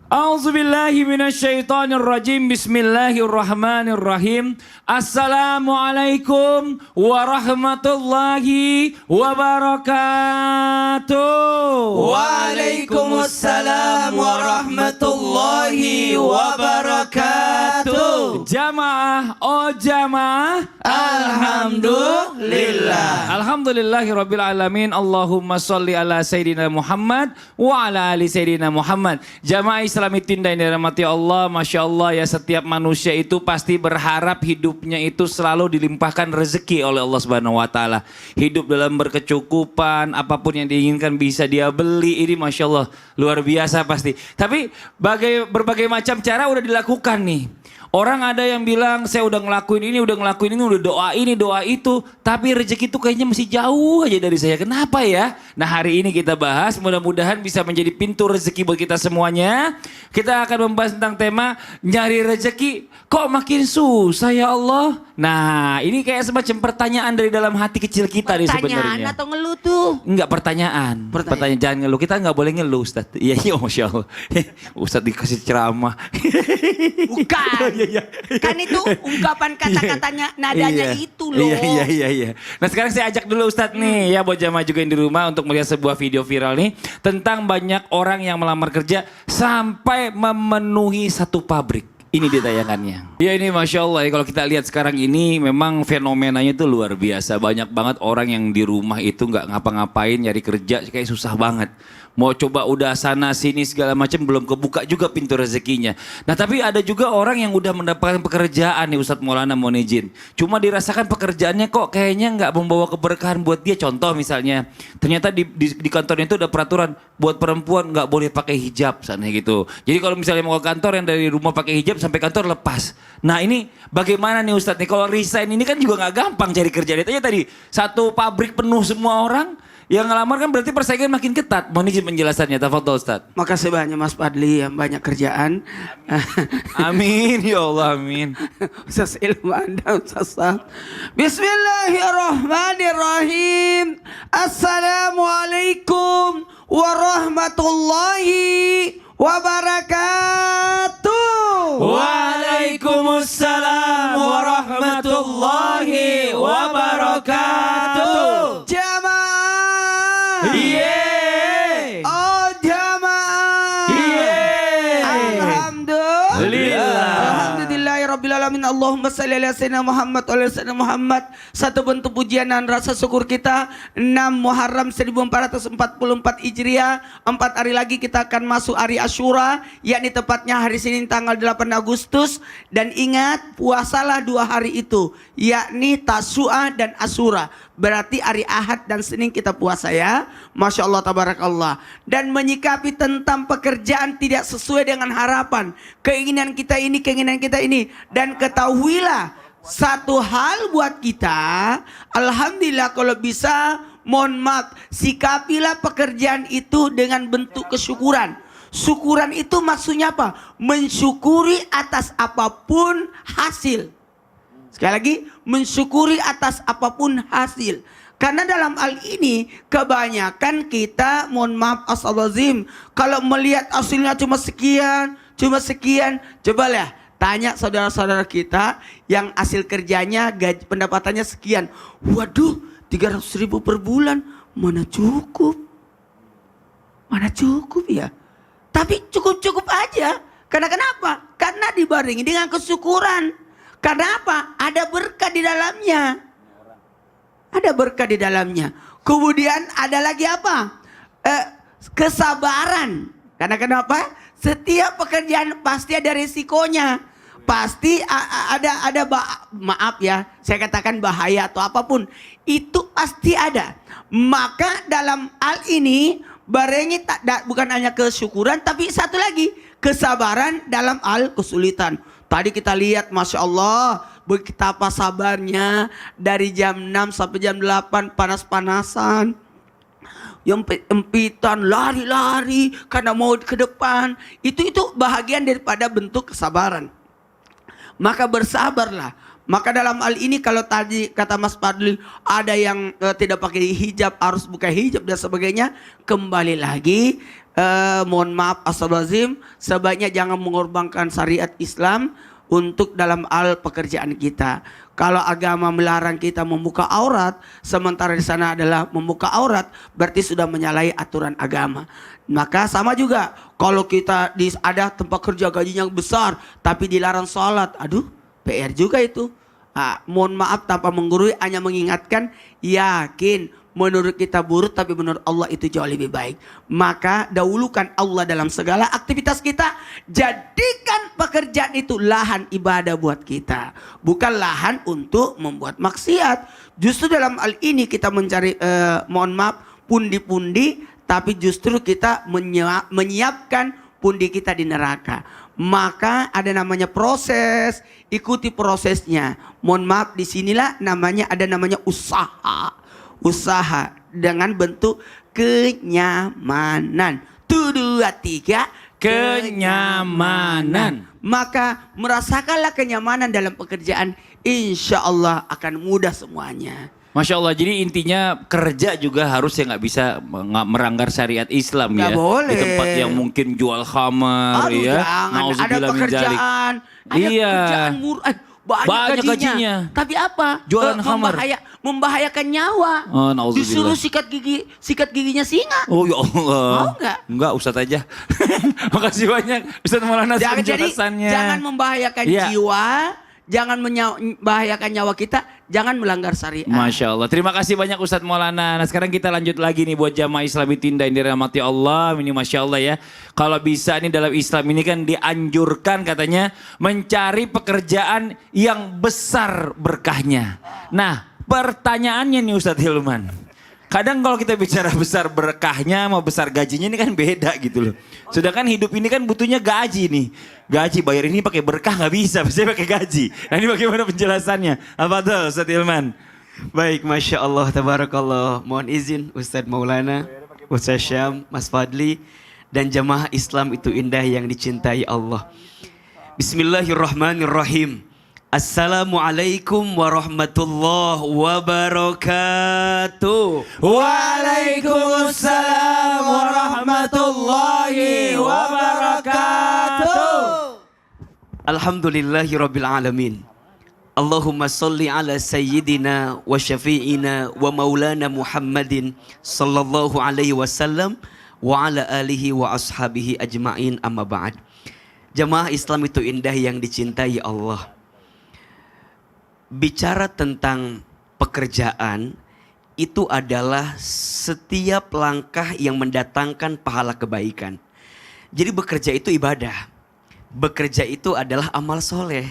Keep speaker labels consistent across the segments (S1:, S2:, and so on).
S1: A'udzubillahi minasyaitonirrajim. Bismillahirrahmanirrahim. Assalamualaikum warahmatullahi wabarakatuh.
S2: Waalaikumsalam warahmatullahi wabarakatuh.
S1: Jamaah, oh jamaah,
S2: Alhamdulillah.
S1: Alhamdulillahirabbil alamin. Allahumma sholli ala sayidina Muhammad wa ala ali sayidina Muhammad. Jamaah Islami Tinda yang dirahmati Allah, Masya Allah ya, setiap manusia itu pasti berharap hidupnya itu selalu dilimpahkan rezeki oleh Allah Subhanahu wa Ta'ala. Hidup dalam berkecukupan, apapun yang diinginkan bisa dia beli. Ini Masya Allah luar biasa pasti. Tapi berbagai macam cara udah dilakukan nih. Orang ada yang bilang saya udah ngelakuin ini, udah doa ini, doa itu. Tapi rezeki itu kayaknya masih jauh aja dari saya. Kenapa ya? Nah hari ini kita bahas, mudah-mudahan bisa menjadi pintu rezeki buat kita semuanya. Kita akan membahas tentang tema nyari rezeki kok makin susah ya Allah. Nah ini kayak semacam pertanyaan dari dalam hati kecil kita nih sebenarnya.
S2: Pertanyaan atau ngeluh tuh?
S1: Enggak, pertanyaan. Pertanyaan, jangan ngeluh. Kita enggak boleh ngeluh Ustaz. Iya, Masya Allah. Ustaz dikasih ceramah.
S2: Bukan.
S1: Iya.
S2: Kan itu ungkapan kata-katanya, nadanya itu loh.
S1: Iya. Nah sekarang saya ajak dulu Ustadz nih ya, buat jamaah juga yang di rumah untuk melihat sebuah video viral nih tentang banyak orang yang melamar kerja sampai memenuhi satu pabrik. Ini dia tayangannya. Ya ini Masya Allah ya, kalau kita lihat sekarang ini memang fenomenanya itu luar biasa. Banyak banget orang yang di rumah itu nggak ngapa-ngapain, nyari kerja kayak susah banget. Mau coba udah sana sini segala macam belum kebuka juga pintu rezekinya. Nah tapi ada juga orang yang udah mendapatkan pekerjaan nih Ustadz Maulana, mohon izin. Cuma dirasakan pekerjaannya kok kayaknya nggak membawa keberkahan buat dia. Contoh misalnya ternyata di kantornya itu ada peraturan buat perempuan nggak boleh pakai hijab sana gitu. Jadi kalau misalnya mau ke kantor yang dari rumah pakai hijab sampai kantor lepas. Nah ini bagaimana nih Ustadz nih, kalau resign ini kan juga nggak gampang cari kerja. Lihat aja tadi satu pabrik penuh semua orang. Yang ngelamar kan berarti persaingan makin ketat. Mohon izin penjelasannya, tafadhol Ustaz.
S2: Makasih banyak Mas Fadli yang banyak kerjaan.
S1: Amin ya Allah, amin.
S2: Ustaz ilmu Anda Ustaz. Bismillahirrahmanirrahim. Assalamualaikum warahmatullahi wabarakatuh.
S1: Waalaikumsalam warahmatullahi wabarakatuh.
S2: Yeay. Oh jamaah.
S1: Yeay.
S2: Alhamdulillah. Alhamdulillahirabbil alamin. Allahumma shalli ala sayyidina Muhammad wa ala sayyidina Muhammad. Satu bentuk pujian dan rasa syukur kita 6 Muharram 1444 Hijriah. 4 hari lagi kita akan masuk hari Asyura, yakni tepatnya hari Senin tanggal 8 Agustus. Dan ingat, puasalah 2 hari itu, yakni Tasu'a dan Asyura. Berarti hari Ahad dan Senin kita puasa ya. Masya Allah tabarakallah. Dan menyikapi tentang pekerjaan tidak sesuai dengan harapan, keinginan kita ini, keinginan kita ini. Dan ketahuilah satu hal buat kita, alhamdulillah kalau bisa, mohon maaf, sikapilah pekerjaan itu dengan bentuk kesyukuran. Syukuran itu maksudnya apa? Mensyukuri atas apapun hasil. Sekali lagi, mensyukuri atas apapun hasil. Karena dalam hal ini kebanyakan kita, mohon maaf astagfirullahaladzim, kalau melihat hasilnya cuma sekian, coba lah tanya saudara-saudara kita yang hasil kerjanya gaji pendapatannya sekian. Waduh, 300.000 per bulan, mana cukup ya. Tapi cukup aja. Karena kenapa? Karena dibarengi dengan kesyukuran. Karena apa? Ada berkah di dalamnya. Ada berkah di dalamnya. Kemudian ada lagi apa? Kesabaran. Karena kenapa? Setiap pekerjaan pasti ada risikonya. Pasti ada maaf ya, saya katakan bahaya atau apapun. Itu pasti ada. Maka dalam hal ini barengi bukan hanya kesyukuran, tapi satu lagi kesabaran dalam hal kesulitan. Tadi kita lihat Masya Allah betapa sabarnya dari jam 6 sampai jam 8 panas-panasan. Yang empitan lari-lari karena mau ke depan. Itu bahagian daripada bentuk kesabaran. Maka bersabarlah. Maka dalam hal ini kalau tadi kata Mas Fadli ada yang tidak pakai hijab, harus buka hijab dan sebagainya, kembali lagi mohon maaf astagfirullahaladzim, sebaiknya jangan mengorbankan syariat Islam untuk dalam hal pekerjaan kita. Kalau agama melarang kita membuka aurat, sementara di sana adalah membuka aurat, berarti sudah menyalahi aturan agama. Maka sama juga, kalau kita ada tempat kerja gajinya besar, tapi dilarang sholat, aduh PR juga itu. Mohon maaf tanpa menggurui, hanya mengingatkan, yakin menurut kita buruk tapi menurut Allah itu jauh lebih baik. Maka dahulukan Allah dalam segala aktivitas kita. Jadikan pekerjaan itu lahan ibadah buat kita, bukan lahan untuk membuat maksiat. Justru dalam hal ini kita mencari mohon maaf pundi-pundi, tapi justru kita menyiapkan pundi kita di neraka. Maka ada namanya proses, ikuti prosesnya. Mohon maaf, disinilah ada namanya usaha dengan bentuk kenyamanan. 1, 2, 3,
S1: kenyamanan.
S2: Maka merasakanlah kenyamanan dalam pekerjaan, insya Allah akan mudah semuanya.
S1: Masya Allah, jadi intinya kerja juga harus nggak bisa meranggar syariat Islam
S2: Nggak
S1: ya.
S2: boleh.
S1: Di tempat yang mungkin jual khamar
S2: Aduh,
S1: ya.
S2: jangan. Ada
S1: Nauzubillah min dzalik.
S2: pekerjaan, ada
S1: Iya.
S2: pekerjaan banyak gajinya. Tapi apa?
S1: Jualan khamar.
S2: Membahayakan nyawa.
S1: Oh, nauzubillah.
S2: Disuruh sikat giginya singa.
S1: Oh ya Allah.
S2: Mau nggak?
S1: Enggak, Ustadz aja. Makasih banyak Ustadz Maulana
S2: Jadi
S1: penjelasannya.
S2: jangan membahayakan
S1: Iya.
S2: jiwa, jangan membahayakan nyawa kita, jangan melanggar syariat.
S1: Masya Allah. Terima kasih banyak Ustadz Maulana. Nah sekarang kita lanjut lagi nih buat jamaah Islami Tinda yang dirahmati Allah. Ini Masya Allah ya. Kalau bisa nih dalam Islam ini kan dianjurkan katanya mencari pekerjaan yang besar berkahnya. Nah pertanyaannya nih Ustadz Hilman. Kadang kalau kita bicara besar berkahnya sama besar gajinya ini kan beda gitu loh. Sedangkan hidup ini kan butuhnya gaji nih. Gaji bayar ini pakai berkah nggak bisa, biasanya pakai gaji. Nah ini bagaimana penjelasannya? Apa tuh Ustadz Hilman?
S3: Baik, Masya Allah, Tabarakallah. Mohon izin Ustadz Maulana, Ustadz Syam, Mas Fadli, dan jamaah Islam itu indah yang dicintai Allah. Bismillahirrahmanirrahim. Assalamualaikum warahmatullahi wabarakatuh.
S1: Waalaikumsalam warahmatullahi wabarakatuh.
S3: Alhamdulillahi rabbil alamin. Allahumma salli ala sayyidina wa syafi'ina wa maulana Muhammadin sallallahu alaihi wasallam wa ala alihi wa ashabihi ajma'in, amma ba'd. Jamaah Islam itu indah yang dicintai Allah. Bicara tentang pekerjaan itu adalah setiap langkah yang mendatangkan pahala kebaikan. Jadi bekerja itu ibadah. Bekerja itu adalah amal soleh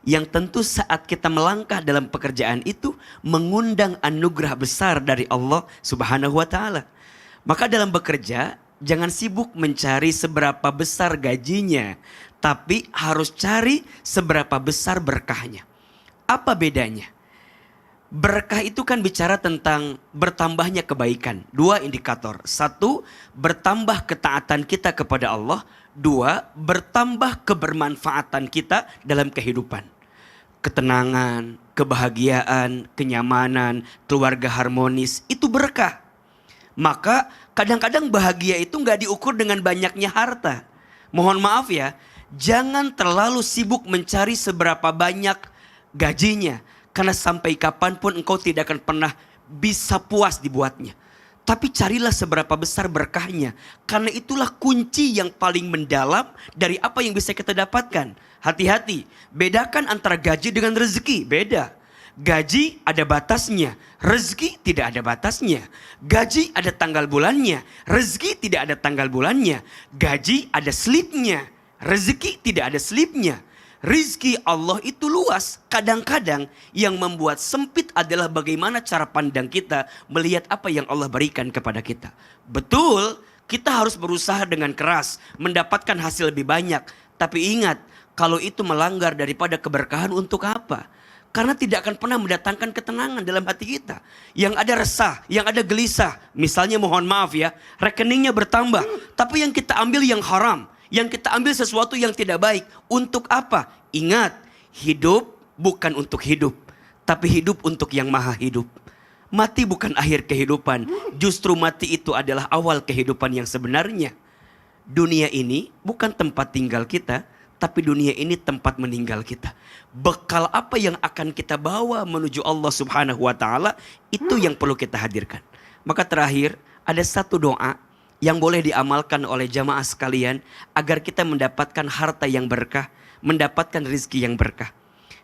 S3: yang tentu saat kita melangkah dalam pekerjaan itu mengundang anugerah besar dari Allah Subhanahu wa taala. Maka dalam bekerja jangan sibuk mencari seberapa besar gajinya, tapi harus cari seberapa besar berkahnya. Apa bedanya? Berkah itu kan bicara tentang bertambahnya kebaikan. 2 indikator. 1, bertambah ketaatan kita kepada Allah. 2, bertambah kebermanfaatan kita dalam kehidupan. Ketenangan, kebahagiaan, kenyamanan, keluarga harmonis, itu berkah. Maka kadang-kadang bahagia itu nggak diukur dengan banyaknya harta. Mohon maaf ya, jangan terlalu sibuk mencari seberapa banyak gajinya, karena sampai kapanpun engkau tidak akan pernah bisa puas dibuatnya. Tapi carilah seberapa besar berkahnya, karena itulah kunci yang paling mendalam dari apa yang bisa kita dapatkan. Hati-hati, bedakan antara gaji dengan rezeki, beda. Gaji ada batasnya, rezeki tidak ada batasnya. Gaji ada tanggal bulannya, rezeki tidak ada tanggal bulannya. Gaji ada slipnya, rezeki tidak ada slipnya. Rizki Allah itu luas. Kadang-kadang yang membuat sempit adalah bagaimana cara pandang kita melihat apa yang Allah berikan kepada kita. Betul, kita harus berusaha dengan keras mendapatkan hasil lebih banyak. Tapi ingat, kalau itu melanggar daripada keberkahan untuk apa? Karena tidak akan pernah mendatangkan ketenangan dalam hati kita. Yang ada resah, yang ada gelisah. Misalnya mohon maaf ya, rekeningnya bertambah. Tapi yang kita ambil yang haram. Yang kita ambil sesuatu yang tidak baik. Untuk apa? Ingat, hidup bukan untuk hidup, tapi hidup untuk yang maha hidup. Mati bukan akhir kehidupan, justru mati itu adalah awal kehidupan yang sebenarnya. Dunia ini bukan tempat tinggal kita, tapi dunia ini tempat meninggal kita. Bekal apa yang akan kita bawa menuju Allah Subhanahu wa taala, itu yang perlu kita hadirkan. Maka terakhir, ada satu doa yang boleh diamalkan oleh jamaah sekalian agar kita mendapatkan harta yang berkah, mendapatkan rizki yang berkah.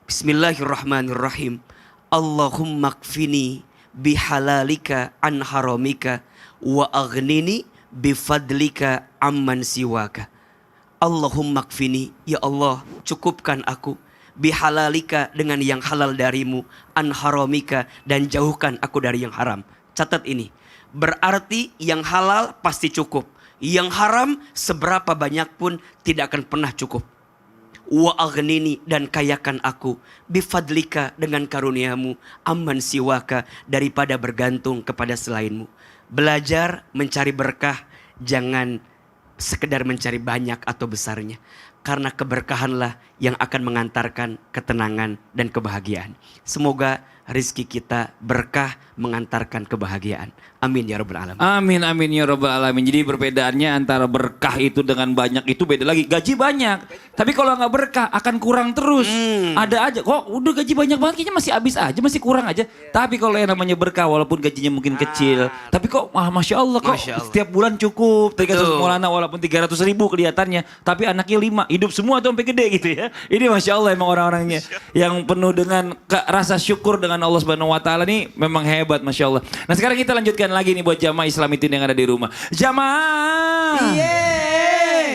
S3: Bismillahirrahmanirrahim. Allahumma kfini bihalalika an haramika wa aghnini bifadlika amman siwaka. Allahumma kfini, ya Allah, cukupkan aku bihalalika dengan yang halal darimu, an haramika, dan jauhkan aku dari yang haram. Catat ini, berarti yang halal pasti cukup, yang haram seberapa banyak pun tidak akan pernah cukup. Wa aghnini, dan kayakan aku bifadlika, dengan karuniamu, amman siwaka, daripada bergantung kepada selainmu. Belajar mencari berkah, jangan sekedar mencari banyak atau besarnya. Karena keberkahanlah yang akan mengantarkan ketenangan dan kebahagiaan. Semoga rizki kita berkah mengantarkan kebahagiaan. Amin ya rabbal alamin.
S1: Amin amin ya rabbal alamin. Jadi perbedaannya antara berkah itu dengan banyak itu beda lagi. Gaji banyak, tapi kalau nggak berkah akan kurang terus. Ada aja kok udah gaji banyak banget kayaknya masih habis aja, masih kurang aja. Tapi kalau yang namanya berkah walaupun gajinya mungkin kecil, tapi kok masya Allah kok
S3: Masya Allah.
S1: setiap bulan cukup. Tadi kata
S3: Betul.
S1: Maulana walaupun 300.000 kelihatannya, tapi anaknya 5, hidup semua tuh sampai gede gitu ya. Ini masya Allah emang orang-orangnya yang penuh dengan rasa syukur dengan Allah Subhanahu Wa Taala nih memang hebat masya Allah. Nah sekarang kita lanjutkan lagi nih buat jamaah Islam itu yang ada di rumah. Jamaah.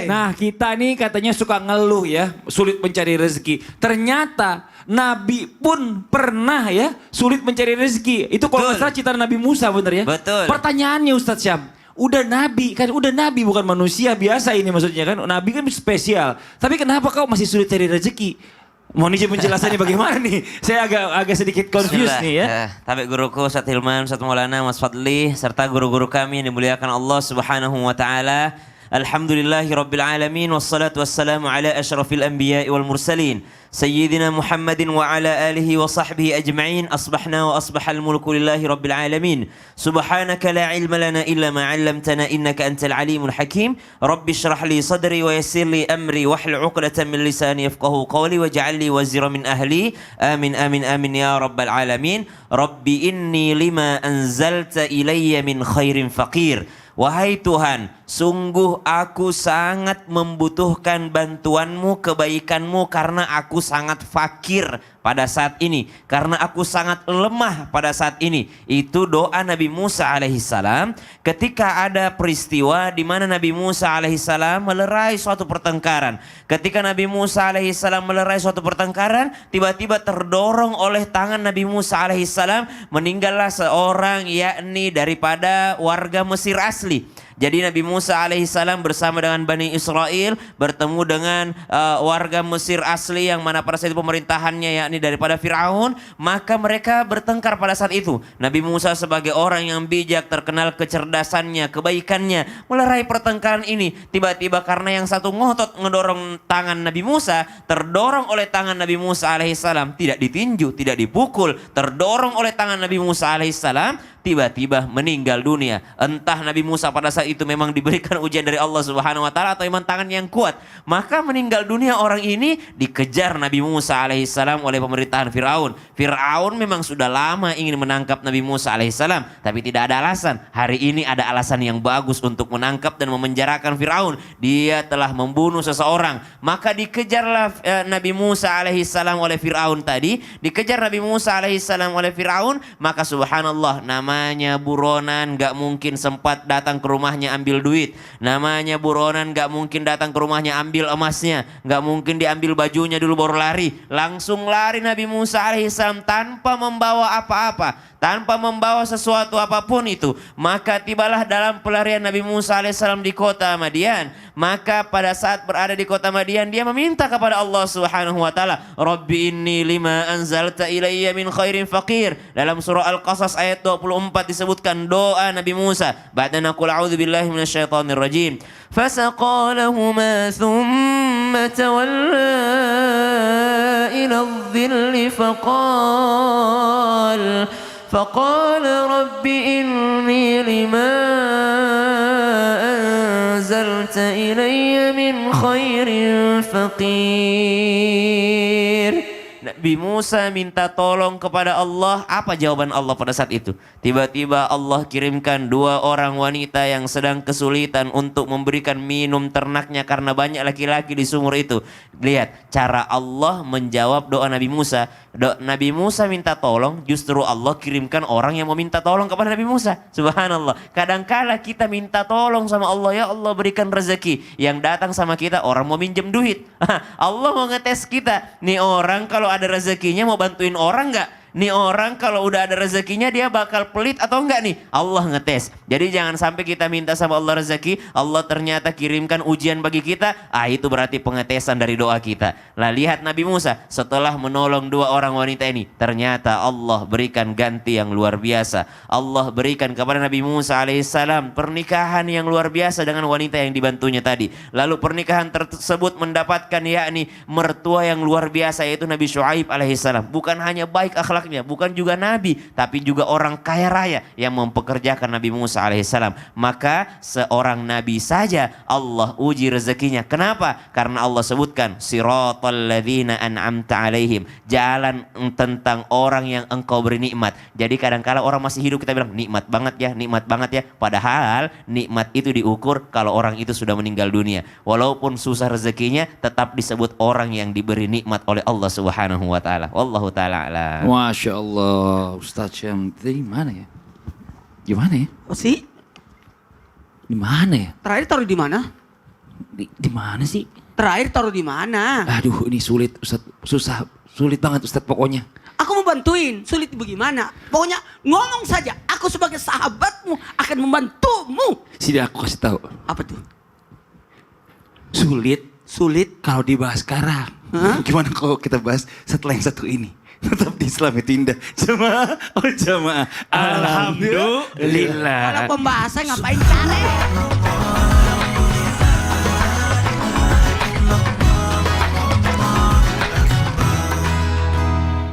S1: Nah kita nih katanya suka ngeluh ya, sulit mencari rezeki. Ternyata Nabi pun pernah ya sulit mencari rezeki. Itu kalau nggak salah cerita Nabi Musa bener ya.
S4: Betul.
S1: Pertanyaannya Ustadz Syam, udah Nabi kan, udah Nabi bukan manusia biasa ini maksudnya kan. Nabi kan spesial. Tapi kenapa kau masih sulit cari rezeki? Mohon izin penjelasannya bagaimana nih? Saya agak sedikit confused nih ya.
S4: Tapi guruku Ustaz Hilman, Ustaz Maulana, Mas Fadli, serta guru-guru kami yang dimuliakan Allah Subhanahu wa taala. Alhamdulillahi rabbil alamin, wassalatu wassalamu ala asyrafil anbiya'i wal mursalin. Sayyidina Muhammadin wa ala alihi wa sahbihi ajma'in. Asbahna wa asbahal mulku lillahi rabbil alamin. Subhanaka la ilma lana illa ma 'allamtana innaka antal alimul hakim. Rabbi shrah li sadri wa yassir li amri wahlul 'uqdatam min lisani yafqahu qawli waj'al li wazira min ahli. Amin amin amin ya rabbal alamin. Rabbi inni lima anzalta ilayya min khairin faqir. Wahai Tuhan, sungguh aku sangat membutuhkan bantuanmu, kebaikanmu, karena aku sangat fakir pada saat ini. Karena aku sangat lemah pada saat ini. Itu doa Nabi Musa alaihissalam ketika ada peristiwa di mana Nabi Musa alaihissalam melerai suatu pertengkaran. Ketika Nabi Musa alaihissalam melerai suatu pertengkaran, tiba-tiba terdorong oleh tangan Nabi Musa alaihissalam, meninggallah seorang, yakni daripada warga Mesir asli. Jadi Nabi Musa alaihissalam bersama dengan Bani Israel bertemu dengan warga Mesir asli yang mana pada saat itu pemerintahannya yakni daripada Fir'aun. Maka mereka bertengkar pada saat itu. Nabi Musa sebagai orang yang bijak, terkenal kecerdasannya, kebaikannya, melerai pertengkaran ini. Tiba-tiba karena yang satu ngotot ngedorong tangan Nabi Musa, terdorong oleh tangan Nabi Musa alaihissalam, tidak ditinju, tidak dipukul, terdorong oleh tangan Nabi Musa alaihissalam, tiba-tiba meninggal dunia. Entah Nabi Musa pada saat itu memang diberikan ujian dari Allah Subhanahu wa taala atau memang tangan yang kuat. Maka meninggal dunia orang ini, dikejar Nabi Musa alaihissalam oleh pemerintahan Firaun. Firaun memang sudah lama ingin menangkap Nabi Musa alaihissalam, tapi tidak ada alasan. Hari ini ada alasan yang bagus untuk menangkap dan memenjarakan Firaun. Dia telah membunuh seseorang. Maka dikejarlah Nabi Musa alaihissalam oleh Firaun tadi. Dikejar Nabi Musa alaihissalam oleh Firaun. Maka subhanallah, namanya buronan gak mungkin sempat datang ke rumahnya ambil duit. Namanya buronan gak mungkin datang ke rumahnya ambil emasnya. Gak mungkin diambil bajunya dulu baru lari. Langsung lari Nabi Musa alaihissalam tanpa membawa apa-apa, tanpa membawa sesuatu apapun itu. Maka tibalah dalam pelarian Nabi Musa alaihissalam di kota Madian. Maka pada saat berada di kota Madian, dia meminta kepada Allah Subhanahu wa taala, Rabbi inni lima anzalta ilayya min khairin faqir. Dalam surah Al-Qasas ayat 24 disebutkan doa Nabi Musa. Ba'da naqul a'udzu billahi minasyaitonir rajim. Fasaqalahuma thumma ثم تولى إلى الظل فقال رب إني لما أنزلت إلي من خير فقير. Nabi Musa minta tolong kepada Allah. Apa jawaban Allah pada saat itu? Tiba-tiba Allah kirimkan 2 orang wanita yang sedang kesulitan untuk memberikan minum ternaknya karena banyak laki-laki di sumur itu. Lihat cara Allah menjawab doa Nabi Musa. Nabi Musa minta tolong, justru Allah kirimkan orang yang mau minta tolong kepada Nabi Musa. Subhanallah. Kadangkala kita minta tolong sama Allah, ya Allah berikan rezeki. Yang datang sama kita orang mau minjem duit. Allah mau ngetes kita. Nih orang kalau ada rezekinya mau bantuin orang nggak? Nih orang kalau udah ada rezekinya dia bakal pelit atau enggak nih? Allah ngetes. Jadi jangan sampai kita minta sama Allah rezeki, Allah ternyata kirimkan ujian bagi kita. Itu berarti pengetesan dari doa kita. Lah lihat Nabi Musa setelah menolong 2 orang wanita ini, ternyata Allah berikan ganti yang luar biasa. Allah berikan kepada Nabi Musa alaihissalam pernikahan yang luar biasa dengan wanita yang dibantunya tadi. Lalu pernikahan tersebut mendapatkan yakni mertua yang luar biasa, yaitu Nabi Syuaib alaihissalam. Bukan hanya baik akhlak, bukan juga nabi, tapi juga orang kaya raya yang mempekerjakan Nabi Musa alaihissalam. Maka seorang nabi saja Allah uji rezekinya. Kenapa? Karena Allah sebutkan siratal ladzina an'amta alaihim, jalan tentang orang yang engkau beri nikmat. Jadi kadang-kala orang masih hidup kita bilang nikmat banget ya, nikmat banget ya. Padahal nikmat itu diukur kalau orang itu sudah meninggal dunia. Walaupun susah rezekinya tetap disebut orang yang diberi nikmat oleh Allah Subhanahu wa taala. Wallahu taala a'lam.
S1: Masya Allah, Ustadz Syam, di mana ya? Gimana ya?
S2: Oh sih?
S1: Di mana ya?
S2: Terakhir taruh di mana?
S1: Di mana sih?
S2: Terakhir taruh di mana?
S1: Aduh, ini sulit Ustadz, sulit banget Ustadz pokoknya.
S2: Aku mau bantuin, sulit bagaimana? Pokoknya ngomong saja, aku sebagai sahabatmu akan membantumu.
S1: Sini aku kasih tahu.
S2: Apa tuh?
S1: Sulit kalau dibahas sekarang.
S2: Hah?
S1: Gimana kalau kita bahas setelah yang satu ini? Tetap di Islam itu indah. Jemaah. Alhamdulillah.
S2: Kalau pembahasan ngapain cari?